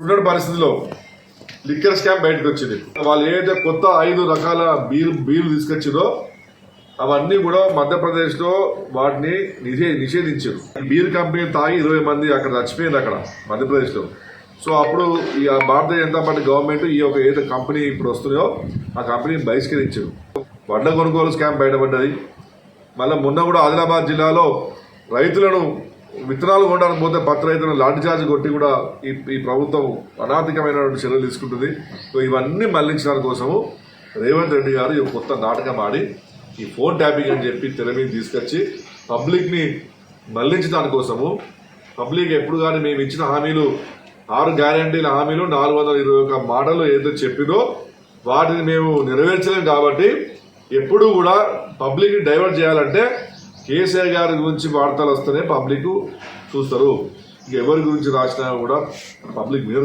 ఉన్న పరిస్థితిలో liquor scam బయటకు వచ్చింది. వాళ్ళు ఏదైతే కొత్త 5 రకాల బీర్లు తీసుకొచ్చిందో అవన్నీ కూడా మధ్యప్రదేశ్ లో వాటిని నిషేధించారు. ఈ బీర్ కంపెనీ తాగి 20 మంది అక్కడ చచ్చిపోయింది అక్కడ మధ్యప్రదేశ్ లో. సో అప్పుడు ఈ భారతీయ జనతా పార్టీ గవర్నమెంట్ ఈ యొక్క ఏదైతే కంపెనీ ఇప్పుడు వస్తున్నాయో ఆ కంపెనీని బహిష్కరించారు. వడ్ల కొనుగోలు స్కామ్ బయటపడ్డది. మళ్ళీ మొన్న కూడా ఆదిలాబాద్ జిల్లాలో రైతులను విత్తనాలు కొనడానికి పోతే పత్ర రైతులను లాఠీ చార్జ్ కొట్టి కూడా ఈ ప్రభుత్వం అనాధికమైనటువంటి చర్యలు తీసుకుంటుంది. సో ఇవన్నీ మళ్లించడానికి కోసము రేవంత్ రెడ్డి గారు ఈ కొత్త నాటకం ఆడి ఈ ఫోన్ ట్యాపింగ్ అని చెప్పి తెర మీద తీసుకొచ్చి పబ్లిక్ని మళ్లించడానికి కోసము పబ్లిక్ ఎప్పుడు కానీ మేము ఇచ్చిన హామీలు 6 గ్యారంటీల హామీలు 421 మాటలు ఏదైతే చెప్పినో వాటిని మేము నెరవేర్చలేం. కాబట్టి ఎప్పుడు కూడా పబ్లిక్ని డైవర్ట్ చేయాలంటే కేసీఆర్ గారి గురించి వార్తలు వస్తేనే పబ్లిక్ చూస్తారు. ఎవరి గురించి రాసినా కూడా పబ్లిక్ మీద